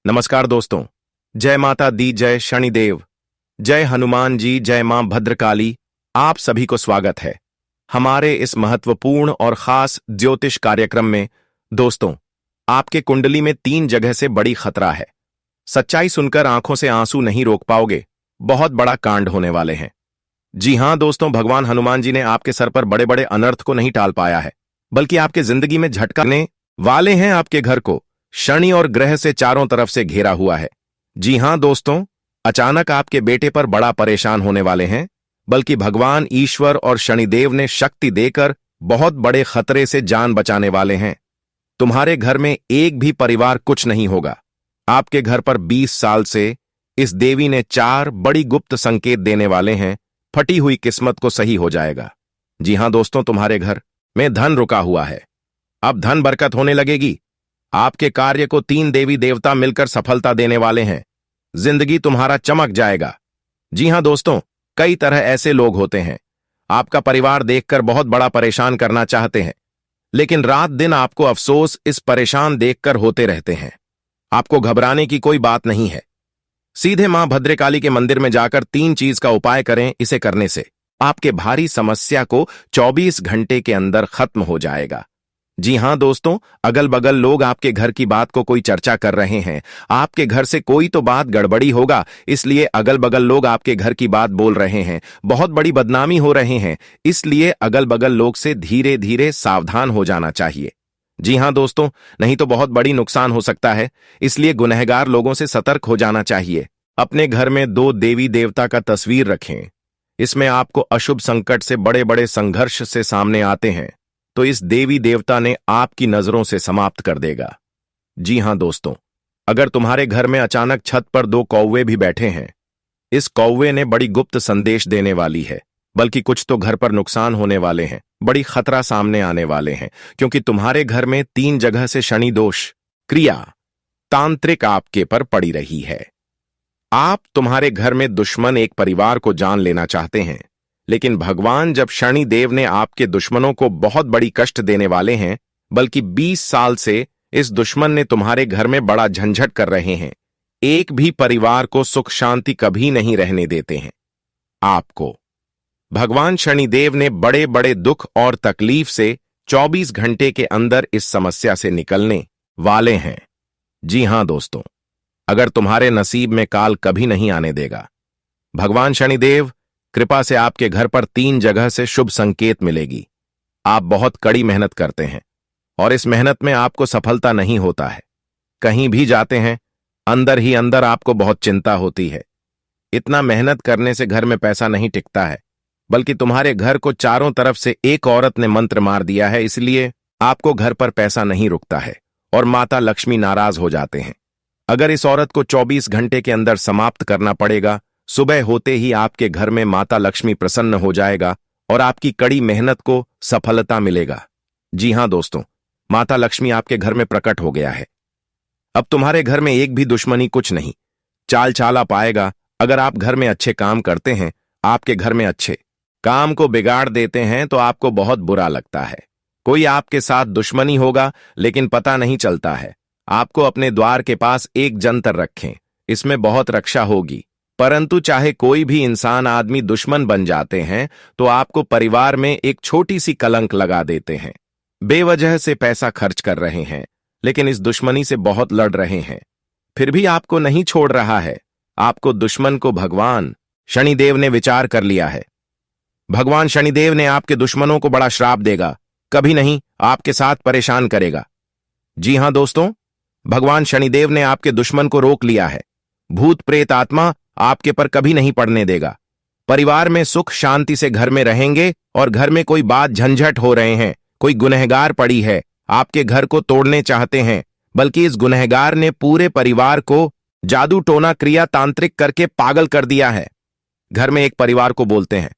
नमस्कार दोस्तों। जय माता दी, जय शनिदेव, जय हनुमान जी, जय मां भद्रकाली। आप सभी को स्वागत है हमारे इस महत्वपूर्ण और खास ज्योतिष कार्यक्रम में। दोस्तों, आपके कुंडली में 3 जगह से बड़ी खतरा है। सच्चाई सुनकर आंखों से आंसू नहीं रोक पाओगे। बहुत बड़ा कांड होने वाले हैं। जी हां दोस्तों, भगवान हनुमान जी ने आपके सर पर बड़े बड़े अनर्थ को नहीं टाल पाया है, बल्कि आपके जिंदगी में झटका देने वाले हैं। आपके घर को शनि और ग्रह से चारों तरफ से घेरा हुआ है। जी हां दोस्तों, अचानक आपके बेटे पर बड़ा परेशान होने वाले हैं, बल्कि भगवान ईश्वर और शनिदेव ने शक्ति देकर बहुत बड़े खतरे से जान बचाने वाले हैं। तुम्हारे घर में एक भी परिवार कुछ नहीं होगा। आपके घर पर 20 साल से इस देवी ने 4 बड़ी गुप्त संकेत देने वाले हैं। फटी हुई किस्मत को सही हो जाएगा। जी हां दोस्तों, तुम्हारे घर में धन रुका हुआ है, अब धन बरकत होने लगेगी। आपके कार्य को 3 देवी देवता मिलकर सफलता देने वाले हैं। जिंदगी तुम्हारा चमक जाएगा। जी हां दोस्तों, कई तरह ऐसे लोग होते हैं, आपका परिवार देखकर बहुत बड़ा परेशान करना चाहते हैं, लेकिन रात दिन आपको अफसोस इस परेशान देखकर होते रहते हैं। आपको घबराने की कोई बात नहीं है। सीधे मां भद्रकाली के मंदिर में जाकर 3 चीज का उपाय करें। इसे करने से आपके भारी समस्या को 24 घंटे के अंदर खत्म हो जाएगा। जी हां दोस्तों, अगल बगल लोग आपके घर की बात को कोई चर्चा कर रहे हैं। आपके घर से कोई तो बात गड़बड़ी होगा, इसलिए अगल बगल लोग आपके घर की बात बोल रहे हैं। बहुत बड़ी बदनामी हो रहे हैं, इसलिए अगल बगल लोग से धीरे धीरे सावधान हो जाना चाहिए। जी हां दोस्तों, नहीं तो बहुत बड़ी नुकसान हो सकता है, इसलिए गुनहगार लोगों से सतर्क हो जाना चाहिए। अपने घर में 2 देवी देवता का तस्वीर रखें। इसमें आपको अशुभ संकट से बड़े बड़े संघर्ष से सामने आते हैं, तो इस देवी देवता ने आपकी नजरों से समाप्त कर देगा। जी हां दोस्तों, अगर तुम्हारे घर में अचानक छत पर 2 कौवे भी बैठे हैं, इस कौवे ने बड़ी गुप्त संदेश देने वाली है, बल्कि कुछ तो घर पर नुकसान होने वाले हैं, बड़ी खतरा सामने आने वाले हैं, क्योंकि तुम्हारे घर में 3 जगह से शनि दोष क्रिया तांत्रिक आपके पर पड़ी रही है। आप तुम्हारे घर में दुश्मन एक परिवार को जान लेना चाहते हैं, लेकिन भगवान जब शनि देव ने आपके दुश्मनों को बहुत बड़ी कष्ट देने वाले हैं, बल्कि 20 साल से इस दुश्मन ने तुम्हारे घर में बड़ा झंझट कर रहे हैं। एक भी परिवार को सुख शांति कभी नहीं रहने देते हैं। आपको भगवान शनिदेव ने बड़े बड़े दुख और तकलीफ से 24 घंटे के अंदर इस समस्या से निकलने वाले हैं। जी हां दोस्तों, अगर तुम्हारे नसीब में काल कभी नहीं आने देगा, भगवान शनिदेव कृपा से आपके घर पर 3 जगह से शुभ संकेत मिलेगी। आप बहुत कड़ी मेहनत करते हैं और इस मेहनत में आपको सफलता नहीं होता है। कहीं भी जाते हैं, अंदर ही अंदर आपको बहुत चिंता होती है। इतना मेहनत करने से घर में पैसा नहीं टिकता है, बल्कि तुम्हारे घर को चारों तरफ से एक औरत ने मंत्र मार दिया है, इसलिए आपको घर पर पैसा नहीं रुकता है और माता लक्ष्मी नाराज हो जाते हैं। अगर इस औरत को 24 घंटे के अंदर समाप्त करना पड़ेगा, सुबह होते ही आपके घर में माता लक्ष्मी प्रसन्न हो जाएगा और आपकी कड़ी मेहनत को सफलता मिलेगा। जी हां दोस्तों, माता लक्ष्मी आपके घर में प्रकट हो गया है। अब तुम्हारे घर में एक भी दुश्मनी कुछ नहीं चाल चाला पाएगा। अगर आप घर में अच्छे काम करते हैं, आपके घर में अच्छे काम को बिगाड़ देते हैं, तो आपको बहुत बुरा लगता है। कोई आपके साथ दुश्मनी होगा, लेकिन पता नहीं चलता है। आपको अपने द्वार के पास एक जंतर रखें, इसमें बहुत रक्षा होगी। परंतु चाहे कोई भी इंसान आदमी दुश्मन बन जाते हैं, तो आपको परिवार में एक छोटी सी कलंक लगा देते हैं। बेवजह से पैसा खर्च कर रहे हैं, लेकिन इस दुश्मनी से बहुत लड़ रहे हैं, फिर भी आपको नहीं छोड़ रहा है। आपको दुश्मन को भगवान शनिदेव ने विचार कर लिया है। भगवान शनिदेव ने आपके दुश्मनों को बड़ा श्राप देगा, कभी नहीं आपके साथ परेशान करेगा। जी हां दोस्तों, भगवान शनिदेव ने आपके दुश्मन को रोक लिया है। भूत प्रेत आत्मा आपके पर कभी नहीं पड़ने देगा। परिवार में सुख शांति से घर में रहेंगे और घर में कोई बात झंझट हो रहे हैं, कोई गुनहगार पड़ी है, आपके घर को तोड़ने चाहते हैं, बल्कि इस गुनहगार ने पूरे परिवार को जादू टोना क्रिया तांत्रिक करके पागल कर दिया है। घर में एक परिवार को बोलते हैं,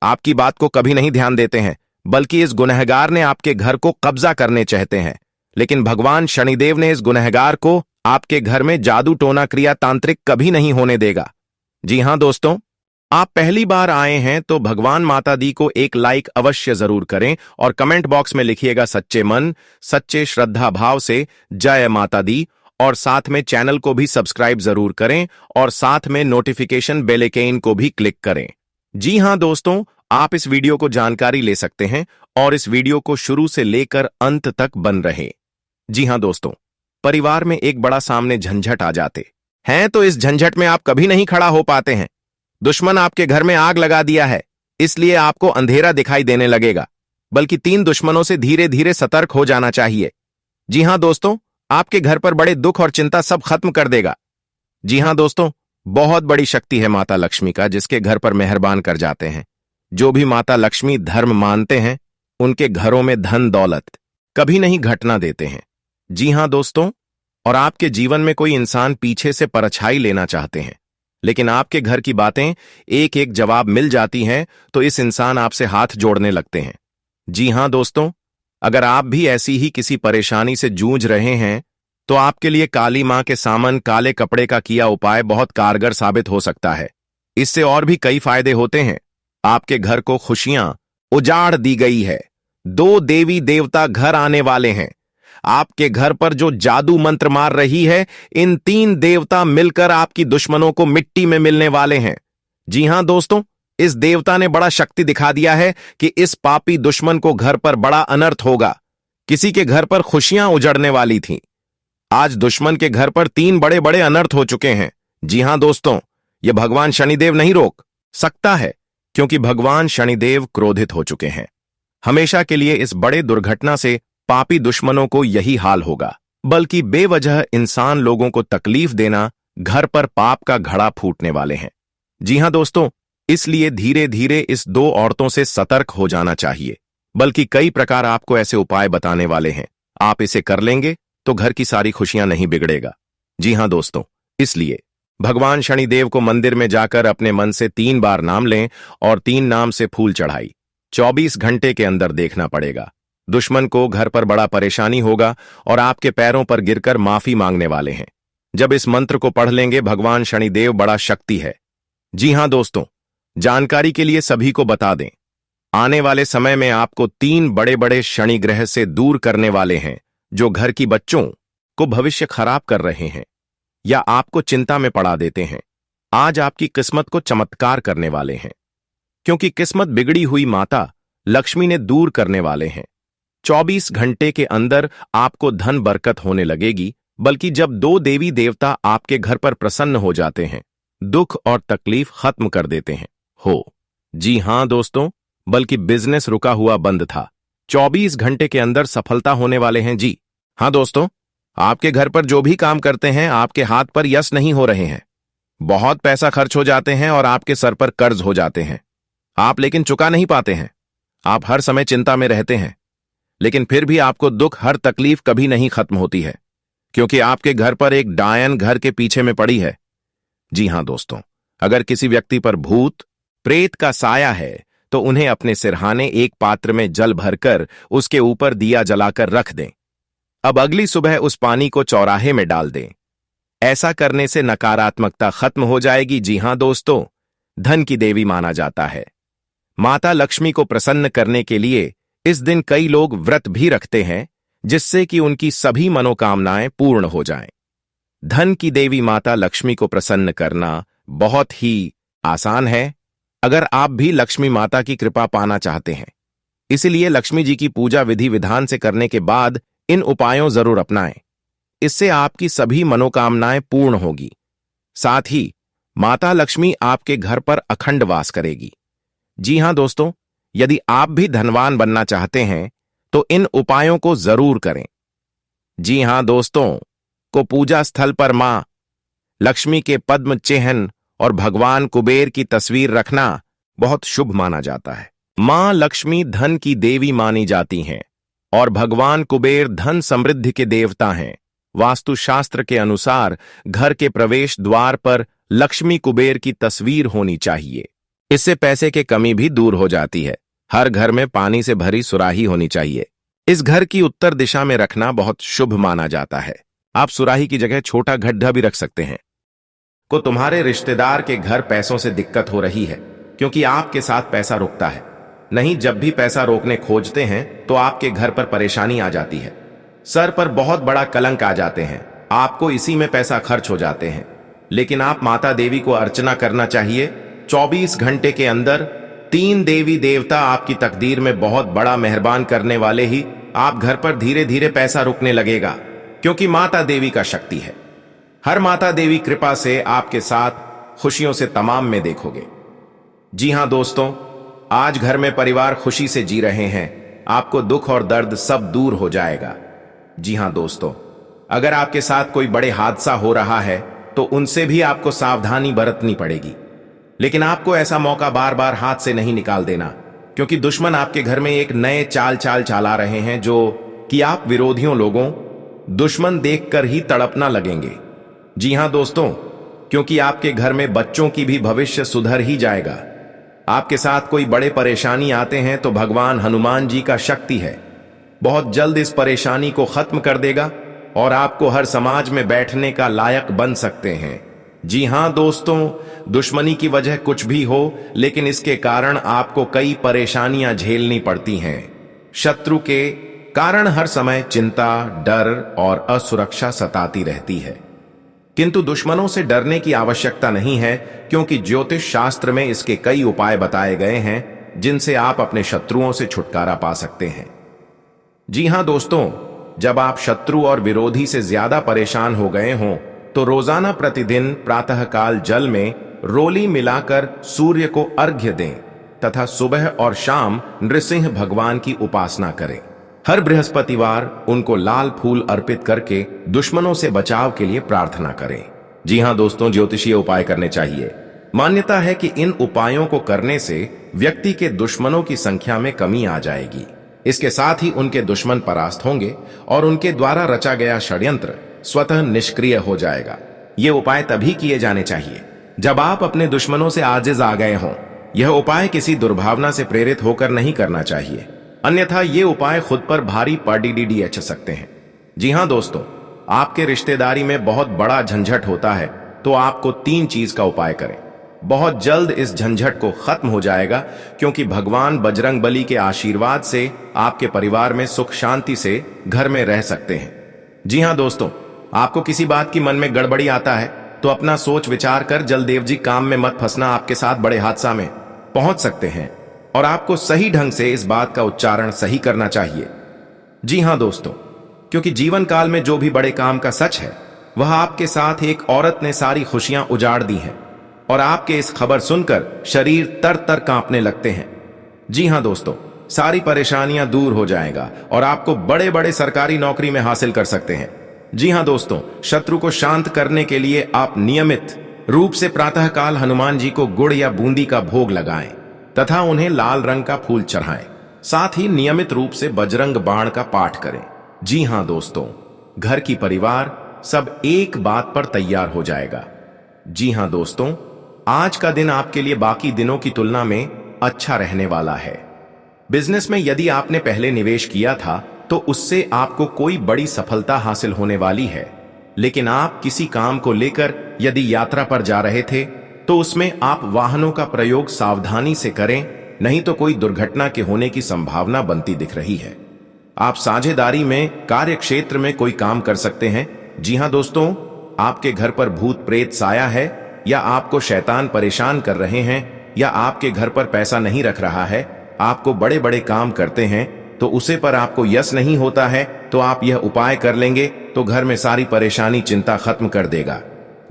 आपकी बात को कभी नहीं ध्यान देते हैं, बल्कि इस गुनहगार ने आपके घर को कब्जा करने चाहते हैं। लेकिन भगवान शनिदेव ने इस गुनहगार को आपके घर में जादू टोना क्रिया तांत्रिक कभी नहीं होने देगा। जी हां दोस्तों, आप पहली बार आए हैं तो भगवान माता दी को एक लाइक अवश्य जरूर करें और कमेंट बॉक्स में लिखिएगा सच्चे मन सच्चे श्रद्धा भाव से जय माता दी और साथ में चैनल को भी सब्सक्राइब जरूर करें और साथ में नोटिफिकेशन बेल आइकन को भी क्लिक करें। जी हां दोस्तों, आप इस वीडियो को जानकारी ले सकते हैं और इस वीडियो को शुरू से लेकर अंत तक बन रहे। जी हां दोस्तों, परिवार में एक बड़ा सामने झंझट आ जाते हैं तो इस झंझट में आप कभी नहीं खड़ा हो पाते हैं। दुश्मन आपके घर में आग लगा दिया है, इसलिए आपको अंधेरा दिखाई देने लगेगा, बल्कि 3 दुश्मनों से धीरे धीरे सतर्क हो जाना चाहिए। जी हां दोस्तों, आपके घर पर बड़े दुख और चिंता सब खत्म कर देगा। जी हां दोस्तों, बहुत बड़ी शक्ति है माता लक्ष्मी का, जिसके घर पर मेहरबान कर जाते हैं। जो भी माता लक्ष्मी धर्म मानते हैं, उनके घरों में धन दौलत कभी नहीं घटना देते हैं। जी हां दोस्तों, और आपके जीवन में कोई इंसान पीछे से परछाई लेना चाहते हैं, लेकिन आपके घर की बातें एक एक जवाब मिल जाती हैं, तो इस इंसान आपसे हाथ जोड़ने लगते हैं। जी हां दोस्तों, अगर आप भी ऐसी ही किसी परेशानी से जूझ रहे हैं, तो आपके लिए काली मां के सामन काले कपड़े का किया उपाय बहुत कारगर साबित हो सकता है। इससे और भी कई फायदे होते हैं। आपके घर को खुशियां उजाड़ दी गई है। 2 देवी देवता घर आने वाले हैं। आपके घर पर जो जादू मंत्र मार रही है, इन 3 देवता मिलकर आपकी दुश्मनों को मिट्टी में मिलने वाले हैं। जी हां दोस्तों, इस देवता ने बड़ा शक्ति दिखा दिया है कि इस पापी दुश्मन को घर पर बड़ा अनर्थ होगा। किसी के घर पर खुशियां उजड़ने वाली थीं। आज दुश्मन के घर पर 3 बड़े बड़े अनर्थ हो चुके हैं। जी हां दोस्तों, यह भगवान शनिदेव नहीं रोक सकता है, क्योंकि भगवान शनिदेव क्रोधित हो चुके हैं। हमेशा के लिए इस बड़े दुर्घटना से पापी दुश्मनों को यही हाल होगा, बल्कि बेवजह इंसान लोगों को तकलीफ देना, घर पर पाप का घड़ा फूटने वाले हैं। जी हां दोस्तों, इसलिए धीरे धीरे इस 2 औरतों से सतर्क हो जाना चाहिए। बल्कि कई प्रकार आपको ऐसे उपाय बताने वाले हैं। आप इसे कर लेंगे तो घर की सारी खुशियां नहीं बिगड़ेगा। जी हां दोस्तों, इसलिए भगवान शनिदेव को मंदिर में जाकर अपने मन से 3 बार नाम लें और 3 नाम से फूल चढ़ाई 24 घंटे के अंदर देखना पड़ेगा। दुश्मन को घर पर बड़ा परेशानी होगा और आपके पैरों पर गिरकर माफी मांगने वाले हैं। जब इस मंत्र को पढ़ लेंगे, भगवान शनिदेव बड़ा शक्ति है। जी हां दोस्तों, जानकारी के लिए सभी को बता दें, आने वाले समय में आपको 3 बड़े बड़े शनि ग्रह से दूर करने वाले हैं, जो घर की बच्चों को भविष्य खराब कर रहे हैं या आपको चिंता में पड़ा देते हैं। आज आपकी किस्मत को चमत्कार करने वाले हैं, क्योंकि किस्मत बिगड़ी हुई माता लक्ष्मी ने दूर करने वाले हैं। 24 घंटे के अंदर आपको धन बरकत होने लगेगी, बल्कि जब 2 देवी देवता आपके घर पर प्रसन्न हो जाते हैं, दुख और तकलीफ खत्म कर देते हैं। जी हां दोस्तों, बल्कि बिजनेस रुका हुआ बंद था, 24 घंटे के अंदर सफलता होने वाले हैं। जी हां दोस्तों, आपके घर पर जो भी काम करते हैं, आपके हाथ पर यश नहीं हो रहे हैं। बहुत पैसा खर्च हो जाते हैं और आपके सर पर कर्ज हो जाते हैं। आप लेकिन चुका नहीं पाते हैं। आप हर समय चिंता में रहते हैं, लेकिन फिर भी आपको दुख, हर तकलीफ कभी नहीं खत्म होती है, क्योंकि आपके घर पर एक डायन घर के पीछे में पड़ी है। जी हां दोस्तों, अगर किसी व्यक्ति पर भूत प्रेत का साया है, तो उन्हें अपने सिरहाने एक पात्र में जल भरकर उसके ऊपर दिया जलाकर रख दें। अब अगली सुबह उस पानी को चौराहे में डाल दें। ऐसा करने से नकारात्मकता खत्म हो जाएगी। जी हां दोस्तों, धन की देवी माना जाता है। माता लक्ष्मी को प्रसन्न करने के लिए इस दिन कई लोग व्रत भी रखते हैं, जिससे कि उनकी सभी मनोकामनाएं पूर्ण हो जाएं। धन की देवी माता लक्ष्मी को प्रसन्न करना बहुत ही आसान है, अगर आप भी लक्ष्मी माता की कृपा पाना चाहते हैं। इसलिए लक्ष्मी जी की पूजा विधि विधान से करने के बाद इन उपायों जरूर अपनाएं। इससे आपकी सभी मनोकामनाएं पूर्ण होगी। साथ ही माता लक्ष्मी आपके घर पर अखंड वास करेगी। जी हां दोस्तों, यदि आप भी धनवान बनना चाहते हैं, तो इन उपायों को जरूर करें। जी हां दोस्तों, को पूजा स्थल पर मां लक्ष्मी के पद्म चिन्ह और भगवान कुबेर की तस्वीर रखना बहुत शुभ माना जाता है। मां लक्ष्मी धन की देवी मानी जाती हैं और भगवान कुबेर धन समृद्धि के देवता हैं। वास्तुशास्त्र के अनुसार घर के प्रवेश द्वार पर लक्ष्मी कुबेर की तस्वीर होनी चाहिए। इससे पैसे की कमी भी दूर हो जाती है। हर घर में पानी से भरी सुराही होनी चाहिए। इस घर की उत्तर दिशा में रखना बहुत शुभ माना जाता है। आप सुराही की जगह छोटा गड्ढा भी रख सकते हैं। को तुम्हारे रिश्तेदार के घर पैसों से दिक्कत हो रही है, क्योंकि आपके साथ पैसा रुकता है। नहीं, जब भी पैसा रोकने खोजते हैं तो आपके घर पर परेशानी आ जाती है। सर पर बहुत बड़ा कलंक आ जाते हैं। आपको इसी में पैसा खर्च हो जाते हैं। लेकिन आप माता देवी को अर्चना करना चाहिए। 24 घंटे के अंदर 3 देवी देवता आपकी तकदीर में बहुत बड़ा मेहरबान करने वाले ही आप घर पर धीरे धीरे पैसा रुकने लगेगा, क्योंकि माता देवी का शक्ति है। हर माता देवी कृपा से आपके साथ खुशियों से तमाम में देखोगे। जी हां दोस्तों, आज घर में परिवार खुशी से जी रहे हैं, आपको दुख और दर्द सब दूर हो जाएगा। जी हां दोस्तों, अगर आपके साथ कोई बड़े हादसा हो रहा है तो उनसे भी आपको सावधानी बरतनी पड़ेगी। लेकिन आपको ऐसा मौका बार बार हाथ से नहीं निकाल देना, क्योंकि दुश्मन आपके घर में एक नए चाल चला रहे हैं जो कि आप विरोधियों लोगों दुश्मन देखकर ही तड़पना लगेंगे। जी हां दोस्तों, क्योंकि आपके घर में बच्चों की भी भविष्य सुधर ही जाएगा। आपके साथ कोई बड़े परेशानी आते हैं तो भगवान हनुमान जी का शक्ति है, बहुत जल्द इस परेशानी को खत्म कर देगा और आपको हर समाज में बैठने का लायक बन सकते हैं। जी हां दोस्तों, दुश्मनी की वजह कुछ भी हो, लेकिन इसके कारण आपको कई परेशानियां झेलनी पड़ती हैं। शत्रु के कारण हर समय चिंता, डर और असुरक्षा सताती रहती है, किंतु दुश्मनों से डरने की आवश्यकता नहीं है, क्योंकि ज्योतिष शास्त्र में इसके कई उपाय बताए गए हैं जिनसे आप अपने शत्रुओं से छुटकारा पा सकते हैं। जी हां दोस्तों, जब आप शत्रु और विरोधी से ज्यादा परेशान हो गए हों तो रोजाना प्रतिदिन प्रातःकाल जल में रोली मिलाकर सूर्य को अर्घ्य दें तथा सुबह और शाम नृसिंह भगवान की उपासना करें। हर बृहस्पतिवार उनको लाल फूल अर्पित करके दुश्मनों से बचाव के लिए प्रार्थना करें। जी हां दोस्तों, ज्योतिषीय उपाय करने चाहिए। मान्यता है कि इन उपायों को करने से व्यक्ति के दुश्मनों की संख्या में कमी आ जाएगी। इसके साथ ही उनके दुश्मन परास्त होंगे और उनके द्वारा रचा गया षड्यंत्र स्वतः निष्क्रिय हो जाएगा। ये उपाय तभी किए जाने चाहिए जब आप अपने दुश्मनों से आजिज आ गए हों। यह उपाय किसी दुर्भावना से प्रेरित होकर नहीं करना चाहिए, अन्यथा ये उपाय खुद पर भारी पड़ सकते हैं। जी हां दोस्तों, आपके रिश्तेदारी में बहुत बड़ा झंझट होता है तो आपको 3 चीज का उपाय करें। बहुत जल्द इस झंझट को खत्म हो जाएगा, क्योंकि भगवान बजरंग बली के आशीर्वाद से आपके परिवार में सुख शांति से घर में रह सकते हैं। जी हां दोस्तों, आपको किसी बात की मन में गड़बड़ी आता है तो अपना सोच विचार कर जलदेव जी काम में मत फंसना, आपके साथ बड़े हादसा में पहुंच सकते हैं और आपको सही ढंग से इस बात का उच्चारण सही करना चाहिए। जी हां दोस्तों, क्योंकि जीवन काल में जो भी बड़े काम का सच है वह आपके साथ एक औरत ने सारी खुशियां उजाड़ दी हैं और आपके इस खबर सुनकर शरीर तर तर कांपने लगते हैं। जी हां दोस्तों, सारी परेशानियां दूर हो जाएगा और आपको बड़े बड़े सरकारी नौकरी में हासिल कर सकते हैं। जी हां दोस्तों, शत्रु को शांत करने के लिए आप नियमित रूप से प्रातःकाल हनुमान जी को गुड़ या बूंदी का भोग लगाएं तथा उन्हें लाल रंग का फूल चढ़ाएं। साथ ही नियमित रूप से बजरंग बाण का पाठ करें। जी हां दोस्तों, घर की परिवार सब एक बात पर तैयार हो जाएगा। जी हां दोस्तों, आज का दिन आपके लिए बाकी दिनों की तुलना में अच्छा रहने वाला है। बिजनेस में यदि आपने पहले निवेश किया था तो उससे आपको कोई बड़ी सफलता हासिल होने वाली है। लेकिन आप किसी काम को लेकर यदि यात्रा पर जा रहे थे तो उसमें आप वाहनों का प्रयोग सावधानी से करें, नहीं तो कोई दुर्घटना के होने की संभावना बनती दिख रही है। आप साझेदारी में कार्य क्षेत्र में कोई काम कर सकते हैं। जी हां दोस्तों, आपके घर पर भूत प्रेत साया है या आपको शैतान परेशान कर रहे हैं या आपके घर पर पैसा नहीं रख रहा है, आपको बड़े बड़े काम करते हैं तो उसे पर आपको यश नहीं होता है, तो आप यह उपाय कर लेंगे तो घर में सारी परेशानी चिंता खत्म कर देगा।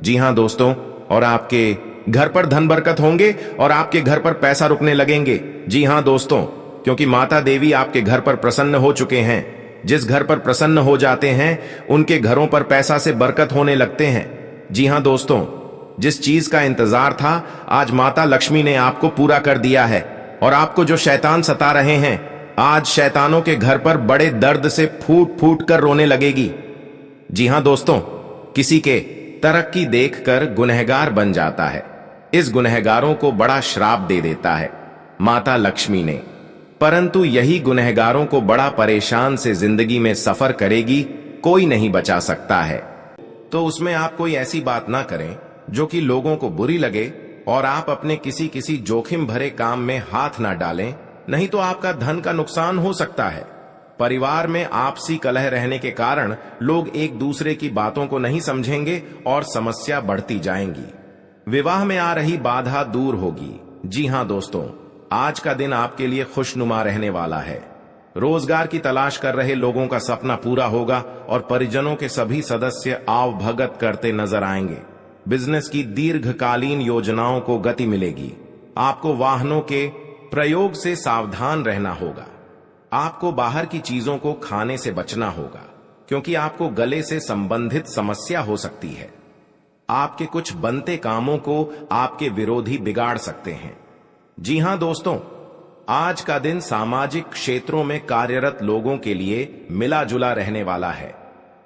जी हां दोस्तों, और आपके घर पर धन बरकत होंगे और आपके घर पर पैसा रुकने लगेंगे। जी हां दोस्तों, क्योंकि माता देवी आपके घर पर प्रसन्न हो चुके हैं। जिस घर पर प्रसन्न हो जाते हैं उनके घरों पर पैसा से बरकत होने लगते हैं। जी हां दोस्तों, जिस चीज का इंतजार था आज माता लक्ष्मी ने आपको पूरा कर दिया है और आपको जो शैतान सता रहे हैं आज शैतानों के घर पर बड़े दर्द से फूट फूट कर रोने लगेगी। जी हां दोस्तों, किसी के तरक्की देखकर गुनहगार बन जाता है, इस गुनहगारों को बड़ा श्राप दे देता है माता लक्ष्मी ने, परंतु यही गुनहगारों को बड़ा परेशान से जिंदगी में सफर करेगी, कोई नहीं बचा सकता है। तो उसमें आप कोई ऐसी बात ना करें जो कि लोगों को बुरी लगे और आप अपने किसी जोखिम भरे काम में हाथ ना डालें, नहीं तो आपका धन का नुकसान हो सकता है। परिवार में आपसी कलह रहने के कारण लोग एक दूसरे की बातों को नहीं समझेंगे और समस्या बढ़ती जाएंगी। विवाह में आ रही बाधा दूर होगी। जी हां दोस्तों, आज का दिन आपके लिए खुशनुमा रहने वाला है। रोजगार की तलाश कर रहे लोगों का सपना पूरा होगा और परिजनों के सभी सदस्य आवभगत करते नजर आएंगे। बिजनेस की दीर्घकालीन योजनाओं को गति मिलेगी। आपको वाहनों के प्रयोग से सावधान रहना होगा। आपको बाहर की चीजों को खाने से बचना होगा, क्योंकि आपको गले से संबंधित समस्या हो सकती है। आपके कुछ बनते कामों को आपके विरोधी बिगाड़ सकते हैं। जी हां दोस्तों, आज का दिन सामाजिक क्षेत्रों में कार्यरत लोगों के लिए मिला जुला रहने वाला है।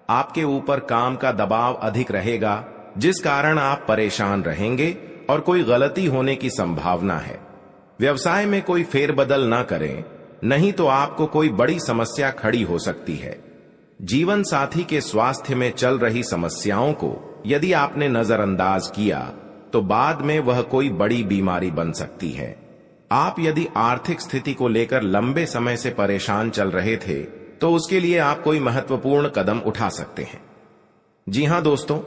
आपके ऊपर काम का दबाव अधिक रहेगा, जिस कारण आप परेशान रहेंगे और कोई गलती होने की संभावना है। व्यवसाय में कोई फेरबदल ना करें, नहीं तो आपको कोई बड़ी समस्या खड़ी हो सकती है। जीवन साथी के स्वास्थ्य में चल रही समस्याओं को यदि आपने नजरअंदाज किया तो बाद में वह कोई बड़ी बीमारी बन सकती है। आप यदि आर्थिक स्थिति को लेकर लंबे समय से परेशान चल रहे थे तो उसके लिए आप कोई महत्वपूर्ण कदम उठा सकते हैं। जी हां दोस्तों,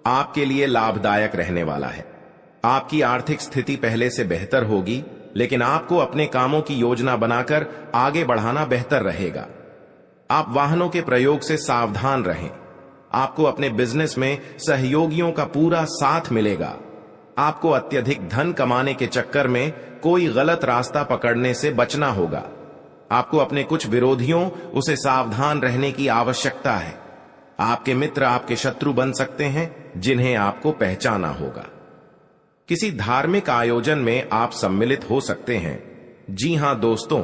आपके लिए लाभदायक रहने वाला है। आपकी आर्थिक स्थिति पहले से बेहतर होगी, लेकिन आपको अपने कामों की योजना बनाकर आगे बढ़ाना बेहतर रहेगा। आप वाहनों के प्रयोग से सावधान रहें। आपको अपने बिजनेस में सहयोगियों का पूरा साथ मिलेगा। आपको अत्यधिक धन कमाने के चक्कर में कोई गलत रास्ता पकड़ने से बचना होगा। आपको अपने कुछ विरोधियों उसे सावधान रहने की आवश्यकता है। आपके मित्र आपके शत्रु बन सकते हैं, जिन्हें आपको पहचाना होगा। किसी धार्मिक आयोजन में आप सम्मिलित हो सकते हैं। जी हां दोस्तों,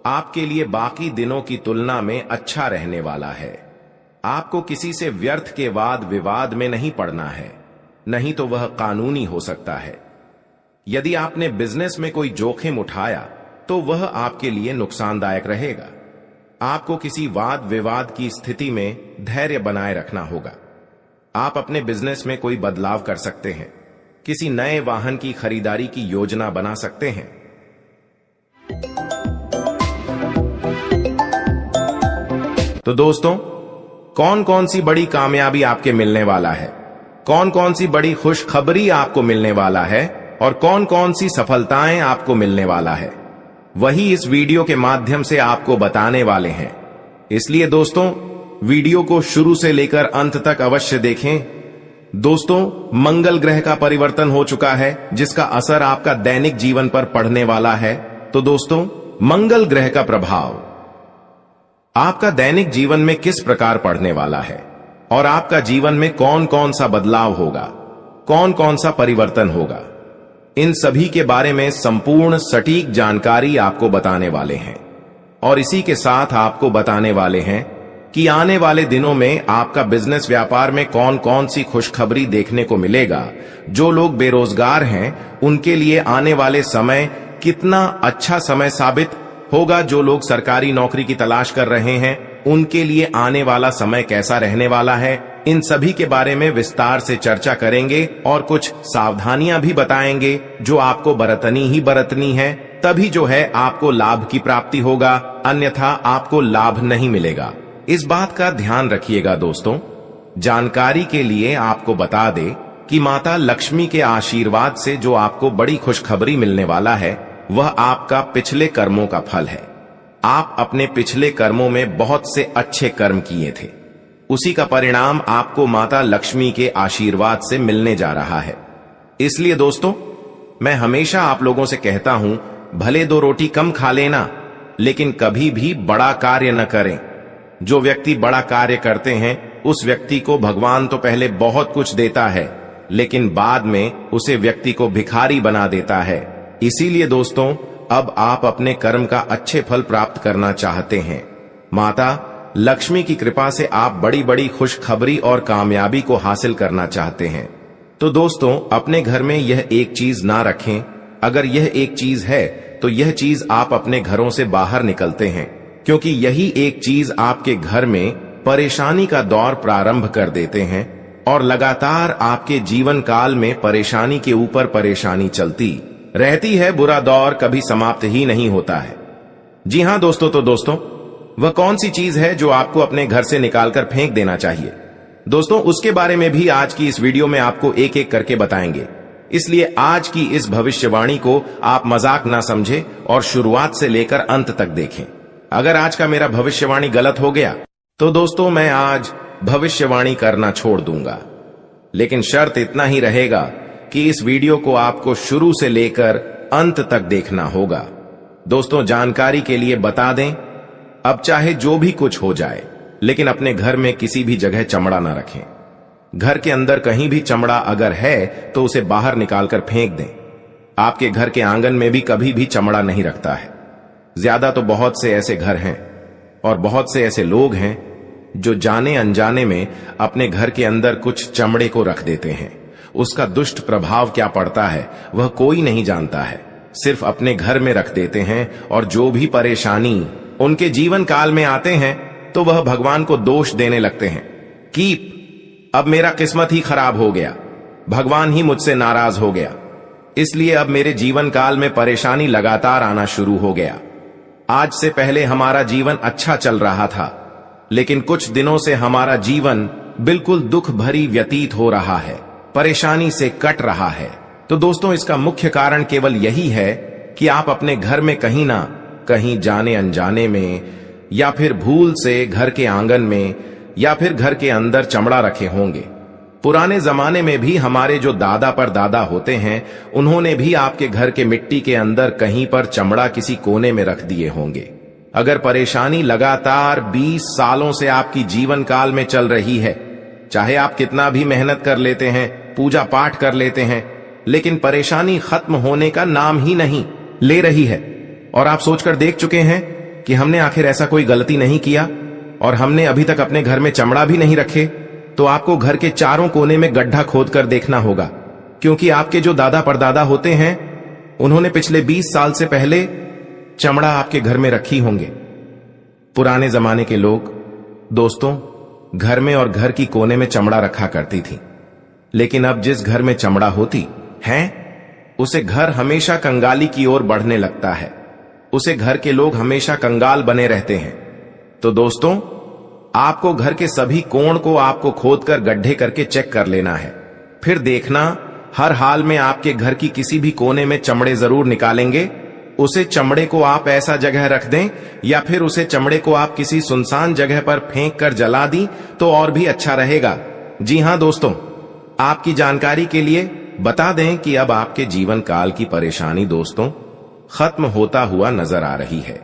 आपके लिए बाकी दिनों की तुलना में अच्छा रहने वाला है। आपको किसी से व्यर्थ के वाद विवाद में नहीं पड़ना है, नहीं तो वह कानूनी हो सकता है। यदि आपने बिजनेस में कोई जोखिम उठाया तो वह आपके लिए नुकसानदायक रहेगा। आपको किसी वाद विवाद की स्थिति में धैर्य बनाए रखना होगा। आप अपने बिजनेस में कोई बदलाव कर सकते हैं। किसी नए वाहन की खरीदारी की योजना बना सकते हैं। तो दोस्तों, कौन कौन सी बड़ी कामयाबी आपके मिलने वाला है, कौन कौन सी बड़ी खुशखबरी आपको मिलने वाला है और कौन कौन सी सफलताएं आपको मिलने वाला है, वही इस वीडियो के माध्यम से आपको बताने वाले हैं। इसलिए दोस्तों, वीडियो को शुरू से लेकर अंत तक अवश्य देखें। दोस्तों, मंगल ग्रह का परिवर्तन हो चुका है, जिसका असर आपका दैनिक जीवन पर पड़ने वाला है। तो दोस्तों, मंगल ग्रह का प्रभाव आपका दैनिक जीवन में किस प्रकार पड़ने वाला है और आपका जीवन में कौन कौन सा बदलाव होगा, कौन कौन सा परिवर्तन होगा, इन सभी के बारे में संपूर्ण सटीक जानकारी आपको बताने वाले हैं। और इसी के साथ आपको बताने वाले हैं कि आने वाले दिनों में आपका बिजनेस व्यापार में कौन कौन सी खुशखबरी देखने को मिलेगा। जो लोग बेरोजगार हैं उनके लिए आने वाले समय कितना अच्छा समय साबित होगा। जो लोग सरकारी नौकरी की तलाश कर रहे हैं उनके लिए आने वाला समय कैसा रहने वाला है, इन सभी के बारे में विस्तार से चर्चा करेंगे और कुछ सावधानियां भी बताएंगे जो आपको बरतनी ही बरतनी है। तभी जो है आपको लाभ की प्राप्ति होगा, अन्यथा आपको लाभ नहीं मिलेगा। इस बात का ध्यान रखिएगा दोस्तों। जानकारी के लिए आपको बता दे कि माता लक्ष्मी के आशीर्वाद से जो आपको बड़ी खुशखबरी मिलने वाला है वह आपका पिछले कर्मों का फल है। आप अपने पिछले कर्मों में बहुत से अच्छे कर्म किए थे, उसी का परिणाम आपको माता लक्ष्मी के आशीर्वाद से मिलने जा रहा है। इसलिए दोस्तों, मैं हमेशा आप लोगों से कहता हूं, भले 2 रोटी कम खा लेना, लेकिन कभी भी बड़ा कार्य न करें। जो व्यक्ति बड़ा कार्य करते हैं उस व्यक्ति को भगवान तो पहले बहुत कुछ देता है, लेकिन बाद में उसे व्यक्ति को भिखारी बना देता है। इसीलिए दोस्तों, अब आप अपने कर्म का अच्छे फल प्राप्त करना चाहते हैं। माता लक्ष्मी की कृपा से आप बड़ी बड़ी खुशखबरी और कामयाबी को हासिल करना चाहते हैं। तो दोस्तों, अपने घर में यह एक चीज ना रखें। अगर यह एक चीज है तो यह चीज आप अपने घरों से बाहर निकलते हैं, क्योंकि यही एक चीज आपके घर में परेशानी का दौर प्रारंभ कर देते हैं और लगातार आपके जीवन काल में परेशानी के ऊपर परेशानी चलती रहती है। बुरा दौर कभी समाप्त ही नहीं होता है। जी हां दोस्तों, तो दोस्तों, वह कौन सी चीज है जो आपको अपने घर से निकालकर फेंक देना चाहिए? दोस्तों, उसके बारे में भी आज की इस वीडियो में आपको एक एक करके बताएंगे। इसलिए आज की इस भविष्यवाणी को आप मजाक ना समझे और शुरुआत से लेकर अंत तक देखें। अगर आज का मेरा भविष्यवाणी गलत हो गया तो दोस्तों मैं आज भविष्यवाणी करना छोड़ दूंगा, लेकिन शर्त इतना ही रहेगा कि इस वीडियो को आपको शुरू से लेकर अंत तक देखना होगा। दोस्तों, जानकारी के लिए बता दें, अब चाहे जो भी कुछ हो जाए, लेकिन अपने घर में किसी भी जगह चमड़ा ना रखें। घर के अंदर कहीं भी चमड़ा अगर है तो उसे बाहर निकालकर फेंक दें। आपके घर के आंगन में भी कभी भी चमड़ा नहीं रखता है। ज्यादा तो बहुत से ऐसे घर हैं और बहुत से ऐसे लोग हैं जो जाने अनजाने में अपने घर के अंदर कुछ चमड़े को रख देते हैं। उसका दुष्ट प्रभाव क्या पड़ता है वह कोई नहीं जानता है, सिर्फ अपने घर में रख देते हैं और जो भी परेशानी उनके जीवन काल में आते हैं तो वह भगवान को दोष देने लगते हैं कि अब मेरा किस्मत ही खराब हो गया, भगवान ही मुझसे नाराज हो गया, इसलिए अब मेरे जीवन काल में परेशानी लगातार आना शुरू हो गया। आज से पहले हमारा जीवन अच्छा चल रहा था, लेकिन कुछ दिनों से हमारा जीवन बिल्कुल दुख भरी व्यतीत हो रहा है, परेशानी से कट रहा है। तो दोस्तों, इसका मुख्य कारण केवल यही है कि आप अपने घर में कहीं ना कहीं जाने अनजाने में या फिर भूल से घर के आंगन में या फिर घर के अंदर चमड़ा रखे होंगे। पुराने जमाने में भी हमारे जो दादा पर दादा होते हैं, उन्होंने भी आपके घर के मिट्टी के अंदर कहीं पर चमड़ा किसी कोने में रख दिए होंगे। अगर परेशानी लगातार 20 सालों से आपकी जीवन काल में चल रही है, चाहे आप कितना भी मेहनत कर लेते हैं, पूजा पाठ कर लेते हैं, लेकिन परेशानी खत्म होने का नाम ही नहीं ले रही है, और आप सोचकर देख चुके हैं कि हमने आखिर ऐसा कोई गलती नहीं किया और हमने अभी तक अपने घर में चमड़ा भी नहीं रखे, तो आपको घर के चारों कोने में गड्ढा खोद कर देखना होगा, क्योंकि आपके जो दादा परदादा होते हैं उन्होंने पिछले 20 साल से पहले चमड़ा आपके घर में रखी होंगे। पुराने जमाने के लोग दोस्तों घर में और घर की कोने में चमड़ा रखा करती थी, लेकिन अब जिस घर में चमड़ा होती है उसे घर हमेशा कंगाली की ओर बढ़ने लगता है, उसे घर के लोग हमेशा कंगाल बने रहते हैं। तो दोस्तों, आपको घर के सभी कोण को आपको खोदकर गड्ढे करके चेक कर लेना है, फिर देखना हर हाल में आपके घर की किसी भी कोने में चमड़े जरूर निकालेंगे। उसे चमड़े को आप ऐसा जगह रख दें या फिर उसे चमड़े को आप किसी सुनसान जगह पर फेंक कर जला दी तो और भी अच्छा रहेगा। जी हां दोस्तों, आपकी जानकारी के लिए बता दें कि अब आपके जीवन काल की परेशानी दोस्तों खत्म होता हुआ नजर आ रही है,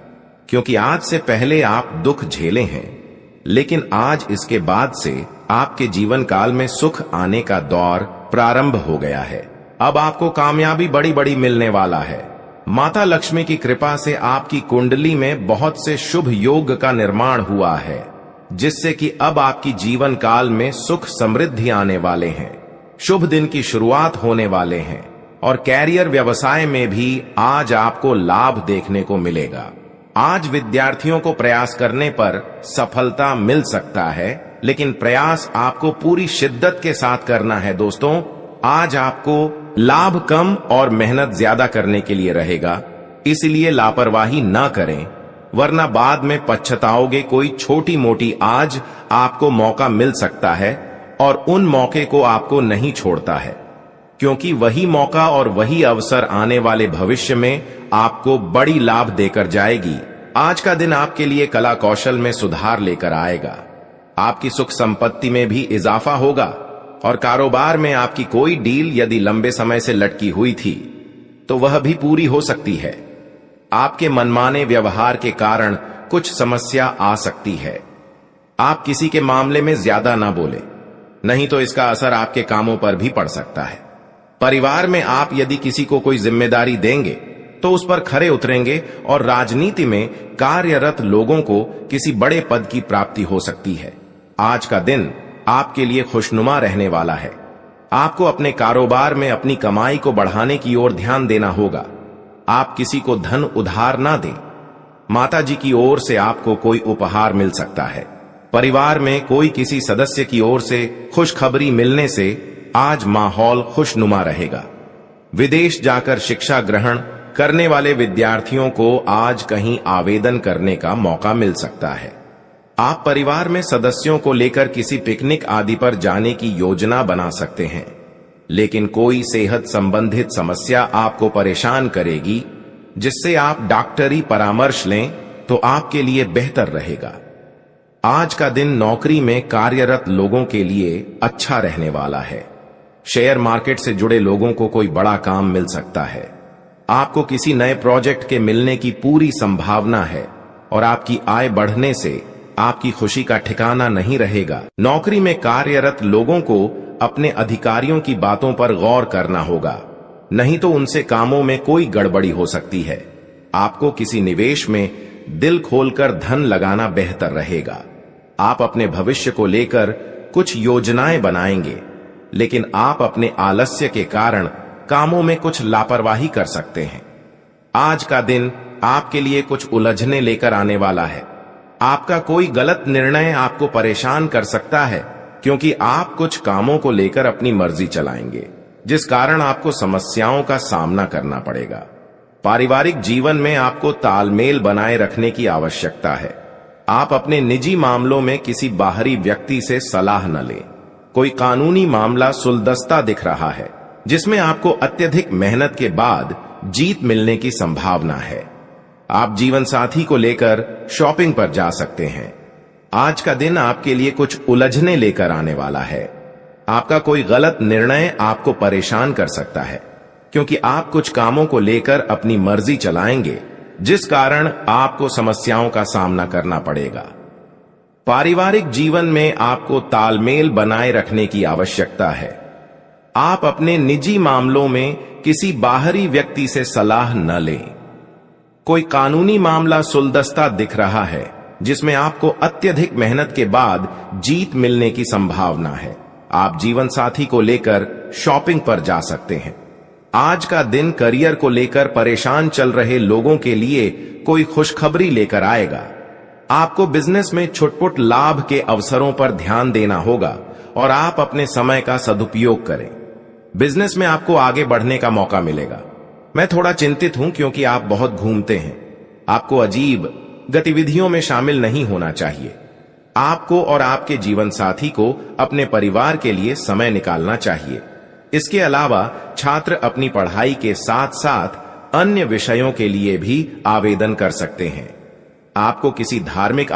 क्योंकि आज से पहले आप दुख झेले हैं, लेकिन आज इसके बाद से आपके जीवन काल में सुख आने का दौर प्रारंभ हो गया है। अब आपको कामयाबी बड़ी बड़ी मिलने वाला है। माता लक्ष्मी की कृपा से आपकी कुंडली में बहुत से शुभ योग का निर्माण हुआ है, जिससे कि अब आपकी जीवन काल में सुख समृद्धि आने वाले हैं, शुभ दिन की शुरुआत होने वाले हैं, और कैरियर व्यवसाय में भी आज आपको लाभ देखने को मिलेगा। आज विद्यार्थियों को प्रयास करने पर सफलता मिल सकता है, लेकिन प्रयास आपको पूरी शिद्दत के साथ करना है दोस्तों। आज आपको लाभ कम और मेहनत ज्यादा करने के लिए रहेगा, इसलिए लापरवाही ना करें, वरना बाद में पछताओगे। कोई छोटी मोटी आज आपको मौका मिल सकता है और उन मौके को आपको नहीं छोड़ता है, क्योंकि वही मौका और वही अवसर आने वाले भविष्य में आपको बड़ी लाभ देकर जाएगी। आज का दिन आपके लिए कला कौशल में सुधार लेकर आएगा, आपकी सुख संपत्ति में भी इजाफा होगा, और कारोबार में आपकी कोई डील यदि लंबे समय से लटकी हुई थी तो वह भी पूरी हो सकती है। आपके मनमाने व्यवहार के कारण कुछ समस्या आ सकती है। आप किसी के मामले में ज्यादा ना बोले, नहीं तो इसका असर आपके कामों पर भी पड़ सकता है। परिवार में आप यदि किसी को कोई जिम्मेदारी देंगे तो उस पर खरे उतरेंगे, और राजनीति में कार्यरत लोगों को किसी बड़े पद की प्राप्ति हो सकती है। आज का दिन आपके लिए खुशनुमा रहने वाला है। आपको अपने कारोबार में अपनी कमाई को बढ़ाने की ओर ध्यान देना होगा। आप किसी को धन उधार ना दें। माता जी की ओर से आपको कोई उपहार मिल सकता है। परिवार में कोई किसी सदस्य की ओर से खुशखबरी मिलने से आज माहौल खुशनुमा रहेगा। विदेश जाकर शिक्षा ग्रहण करने वाले विद्यार्थियों को आज कहीं आवेदन करने का मौका मिल सकता है। आप परिवार में सदस्यों को लेकर किसी पिकनिक आदि पर जाने की योजना बना सकते हैं, लेकिन कोई सेहत संबंधित समस्या आपको परेशान करेगी, जिससे आप डॉक्टरी परामर्श लें तो आपके लिए बेहतर रहेगा। आज का दिन नौकरी में कार्यरत लोगों के लिए अच्छा रहने वाला है। शेयर मार्केट से जुड़े लोगों को कोई बड़ा काम मिल सकता है। आपको किसी नए प्रोजेक्ट के मिलने की पूरी संभावना है और आपकी आय बढ़ने से आपकी खुशी का ठिकाना नहीं रहेगा। नौकरी में कार्यरत लोगों को अपने अधिकारियों की बातों पर गौर करना होगा, नहीं तो उनसे कामों में कोई गड़बड़ी हो सकती है। आपको किसी निवेश में दिल खोलकर धन लगाना बेहतर रहेगा। आप अपने भविष्य को लेकर कुछ योजनाएं बनाएंगे, लेकिन आप अपने आलस्य के कारण कामों में कुछ लापरवाही कर सकते हैं। आज का दिन आपके लिए कुछ उलझने लेकर आने वाला है। आपका कोई गलत निर्णय आपको परेशान कर सकता है, क्योंकि आप कुछ कामों को लेकर अपनी मर्जी चलाएंगे, जिस कारण आपको समस्याओं का सामना करना पड़ेगा। पारिवारिक जीवन में आपको तालमेल बनाए रखने की आवश्यकता है। आप अपने निजी मामलों में किसी बाहरी व्यक्ति से सलाह न लें। कोई कानूनी मामला सुलझता दिख रहा है, जिसमें आपको अत्यधिक मेहनत के बाद जीत मिलने की संभावना है। आप जीवन साथी को लेकर शॉपिंग पर जा सकते हैं। आज का दिन आपके लिए कुछ उलझने लेकर आने वाला है। आपका कोई गलत निर्णय आपको परेशान कर सकता है, क्योंकि आप कुछ कामों को लेकर अपनी मर्जी चलाएंगे, जिस कारण आपको समस्याओं का सामना करना पड़ेगा। पारिवारिक जीवन में आपको तालमेल बनाए रखने की आवश्यकता है। आप अपने निजी मामलों में किसी बाहरी व्यक्ति से सलाह न लें। कोई कानूनी मामला सुलझता दिख रहा है, जिसमें आपको अत्यधिक मेहनत के बाद जीत मिलने की संभावना है। आप जीवन साथी को लेकर शॉपिंग पर जा सकते हैं। आज का दिन करियर को लेकर परेशान चल रहे लोगों के लिए कोई खुशखबरी लेकर आएगा। आपको बिजनेस में छुटपुट लाभ के अवसरों पर ध्यान देना होगा और आप अपने समय का सदुपयोग करें। बिजनेस में आपको आगे बढ़ने का मौका मिलेगा। मैं थोड़ा चिंतित हूं, क्योंकि आप बहुत घूमते हैं। आपको अजीब गतिविधियों में शामिल नहीं होना चाहिए। आपको और आपके जीवन साथी को अपने परिवार के लिए समय निकालना चाहिए। इसके अलावा छात्र अपनी पढ़ाई के साथ साथ अन्य विषयों के लिए भी आवेदन कर सकते हैं। आपको किसी धार्मिक